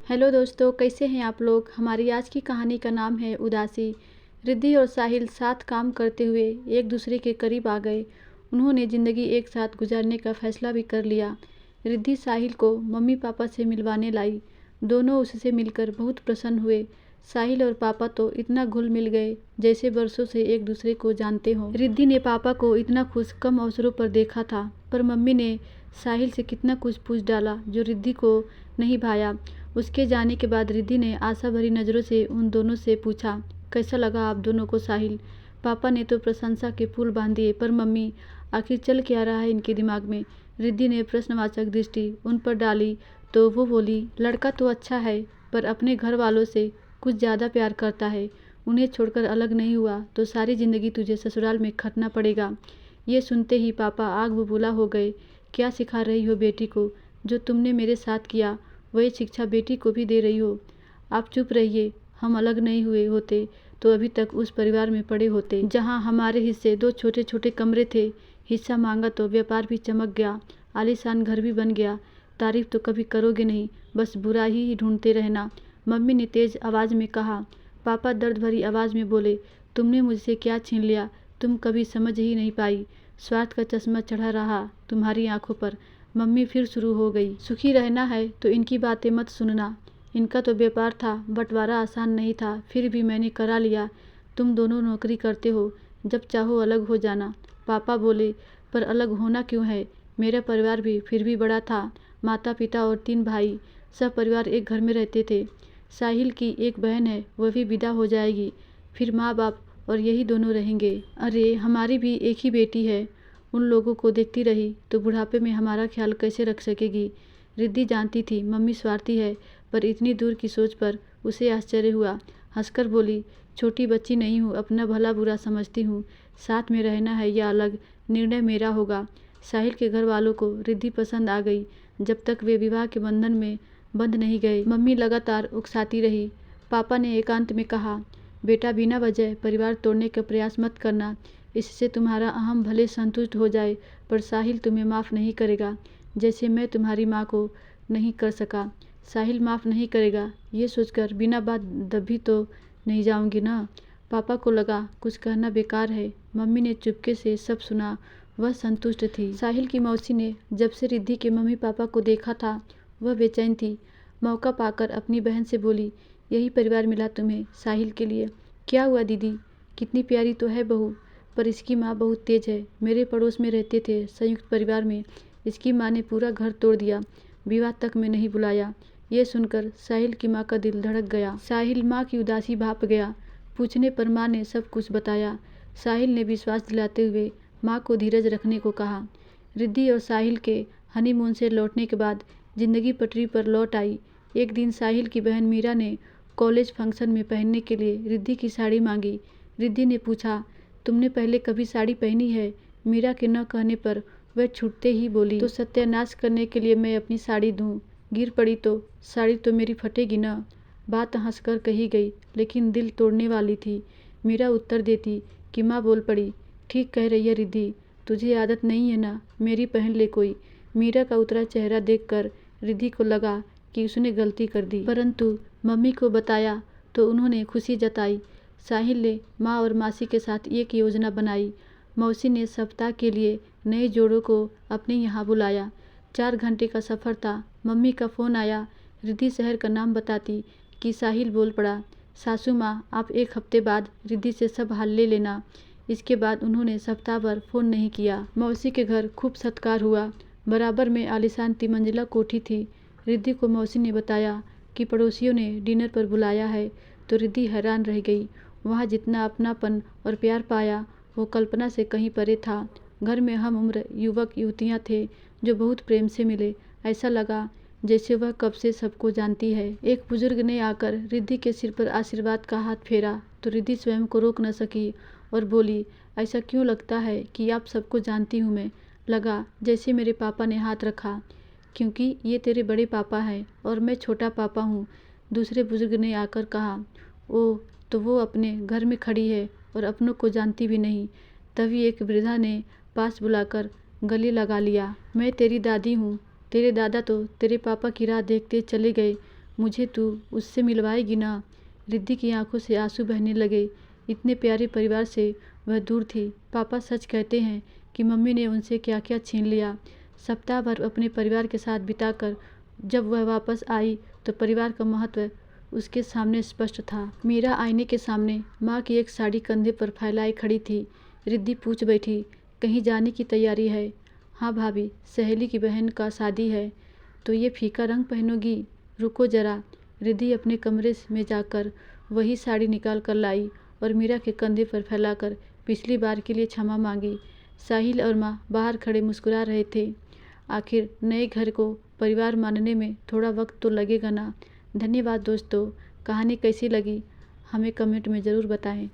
Hello दोस्तों, कैसे हैं आप लोग। हमारी आज की कहानी का नाम है उदासी। रिद्धि और साहिल साथ काम करते हुए एक दूसरे के करीब आ गए। उन्होंने ज़िंदगी एक साथ गुजारने का फैसला भी कर लिया। रिद्धि साहिल को मम्मी पापा से मिलवाने लाई। दोनों उससे मिलकर बहुत प्रसन्न हुए। साहिल और पापा तो इतना घुल मिल गए जैसे बरसों से एक दूसरे को जानते हों। रिद्धि ने पापा को इतना खुश कम अवसरों पर देखा था, पर मम्मी ने साहिल से कितना कुछ पूछ डाला जो रिद्धि को नहीं भाया। उसके जाने के बाद रिद्धि ने आशा भरी नज़रों से उन दोनों से पूछा, कैसा लगा आप दोनों को साहिल। पापा ने तो प्रशंसा के फूल बांध दिए, पर मम्मी आखिर चल क्या रहा है इनके दिमाग में। रिद्धि ने प्रश्नवाचक दृष्टि उन पर डाली तो वो बोली, लड़का तो अच्छा है पर अपने घर वालों से कुछ ज़्यादा प्यार करता है। उन्हें छोड़कर अलग नहीं हुआ तो सारी ज़िंदगी तुझे ससुराल में खटना पड़ेगा। ये सुनते ही पापा आग बबूला हो गए। क्या सिखा रही हो बेटी को। जो तुमने मेरे साथ किया वही शिक्षा बेटी को भी दे रही हो। आप चुप रहिए। हम अलग नहीं हुए होते तो अभी तक उस परिवार में पड़े होते जहां हमारे हिस्से 2 छोटे छोटे कमरे थे। हिस्सा मांगा तो व्यापार भी चमक गया, आलीशान घर भी बन गया। तारीफ तो कभी करोगे नहीं, बस बुरा ही ढूंढते रहना। मम्मी ने तेज आवाज़ में कहा। पापा दर्द भरी आवाज़ में बोले, तुमने मुझसे क्या छीन लिया। तुम कभी समझ ही नहीं पाई। स्वार्थ का चश्मा चढ़ा रहा तुम्हारी आंखों पर। मम्मी फिर शुरू हो गई, सुखी रहना है तो इनकी बातें मत सुनना। इनका तो व्यापार था, बंटवारा आसान नहीं था, फिर भी मैंने करा लिया। तुम दोनों नौकरी करते हो, जब चाहो अलग हो जाना। पापा बोले, पर अलग होना क्यों है। मेरा परिवार भी फिर भी बड़ा था। माता पिता और 3 भाई, सब परिवार एक घर में रहते थे। साहिल की एक बहन है, वह भी विदा हो जाएगी। फिर माँ बाप और यही दोनों रहेंगे। अरे हमारी भी एक ही बेटी है। उन लोगों को देखती रही तो बुढ़ापे में हमारा ख्याल कैसे रख सकेगी। रिद्धि जानती थी मम्मी स्वार्थी है, पर इतनी दूर की सोच पर उसे आश्चर्य हुआ। हंसकर बोली, छोटी बच्ची नहीं हूँ, अपना भला बुरा समझती हूँ। साथ में रहना है या अलग, निर्णय मेरा होगा। साहिल के घर वालों को रिद्धि पसंद आ गई। जब तक वे विवाह के बंधन में बंध नहीं गए, मम्मी लगातार उकसाती रही। पापा ने एकांत में कहा, बेटा बिना वजह परिवार तोड़ने का प्रयास मत करना। इससे तुम्हारा अहम भले संतुष्ट हो जाए, पर साहिल तुम्हें माफ़ नहीं करेगा, जैसे मैं तुम्हारी माँ को नहीं कर सका। साहिल माफ़ नहीं करेगा, ये सोचकर बिना बात दबी तो नहीं जाऊंगी ना। पापा को लगा कुछ कहना बेकार है। मम्मी ने चुपके से सब सुना। वह संतुष्ट थी। साहिल की मौसी ने जब से रिद्धि के मम्मी पापा को देखा था, वह बेचैन थी। मौका पाकर अपनी बहन से बोली, यही परिवार मिला तुम्हें साहिल के लिए। क्या हुआ दीदी, कितनी प्यारी तो है बहू, पर इसकी माँ बहुत तेज है। मेरे पड़ोस में रहते थे संयुक्त परिवार में, इसकी माँ ने पूरा घर तोड़ दिया, विवाह तक में नहीं बुलाया। ये सुनकर साहिल की माँ का दिल धड़क गया। साहिल माँ की उदासी भाप गया। पूछने पर माँ ने सब कुछ बताया। साहिल ने विश्वास दिलाते हुए माँ को धीरज रखने को कहा। रिद्धि और साहिल के हनीमून से लौटने के बाद जिंदगी पटरी पर लौट आई। एक दिन साहिल की बहन मीरा ने कॉलेज फंक्शन में पहनने के लिए रिद्धि की साड़ी मांगी। रिद्धि ने पूछा, तुमने पहले कभी साड़ी पहनी है। मीरा के न कहने पर वह छूटते ही बोली, तो सत्यानाश करने के लिए मैं अपनी साड़ी दूं। गिर पड़ी तो साड़ी तो मेरी फटेगी न। बात हंसकर कही गई, लेकिन दिल तोड़ने वाली थी। मीरा उत्तर देती कि माँ बोल पड़ी, ठीक कह रही है रिद्धि, तुझे आदत नहीं है ना, मेरी पहन ले कोई। मीरा का उतरा चेहरा देखकर रिद्धि को लगा कि उसने गलती कर दी, परंतु मम्मी को बताया तो उन्होंने खुशी जताई। साहिल ने माँ और मासी के साथ एक योजना बनाई। मौसी ने सप्ताह के लिए नए जोड़ों को अपने यहाँ बुलाया। 4 घंटे का सफ़र था। मम्मी का फ़ोन आया। रिद्धि शहर का नाम बताती कि साहिल बोल पड़ा, सासू माँ आप 1 हफ्ते बाद रिद्धि से सब हाल ले लेना। इसके बाद उन्होंने सप्ताह भर फ़ोन नहीं किया। मौसी के घर खूब सत्कार हुआ। बराबर में आलीशान 3 मंजिला कोठी थी। रिद्धि को मौसी ने बताया कि पड़ोसियों ने डिनर पर बुलाया है, तो रिद्धि हैरान रह गई। वहाँ जितना अपनापन और प्यार पाया वो कल्पना से कहीं परे था। घर में हम उम्र युवक युवतियाँ थे जो बहुत प्रेम से मिले। ऐसा लगा जैसे वह कब से सबको जानती है। एक बुजुर्ग ने आकर रिद्धि के सिर पर आशीर्वाद का हाथ फेरा तो रिद्धि स्वयं को रोक न सकी और बोली, ऐसा क्यों लगता है कि आप सबको जानती हूँ मैं। लगा जैसे मेरे पापा ने हाथ रखा, क्योंकि ये तेरे बड़े पापा हैं और मैं छोटा पापा हूँ। दूसरे बुजुर्ग ने आकर कहा, ओह तो वो अपने घर में खड़ी है और अपनों को जानती भी नहीं। तभी एक वृद्धा ने पास बुलाकर गले लगा लिया, मैं तेरी दादी हूँ। तेरे दादा तो तेरे पापा की राह देखते चले गए। मुझे तू उससे मिलवाएगी ना? रिद्धि की आंखों से आंसू बहने लगे। इतने प्यारे परिवार से वह दूर थी। पापा सच कहते हैं कि मम्मी ने उनसे क्या क्या छीन लिया। सप्ताह भर अपने परिवार के साथ बिताकर जब वह वापस आई तो परिवार का महत्व उसके सामने स्पष्ट था। मेरा आईने के सामने माँ की एक साड़ी कंधे पर फैलाई खड़ी थी। रिद्धि पूछ बैठी, कहीं जाने की तैयारी है? हाँ भाभी, सहेली की बहन का शादी है। तो ये फीका रंग पहनोगी? रुको जरा। रिद्धि अपने कमरे में जाकर वही साड़ी निकाल कर लाई और मीरा के कंधे पर फैलाकर पिछली बार के लिए क्षमा मांगी। साहिल और माँ बाहर खड़े मुस्कुरा रहे थे। आखिर नए घर को परिवार मानने में थोड़ा वक्त तो लगेगा ना। धन्यवाद दोस्तों। कहानी कैसी लगी हमें कमेंट में ज़रूर बताएं।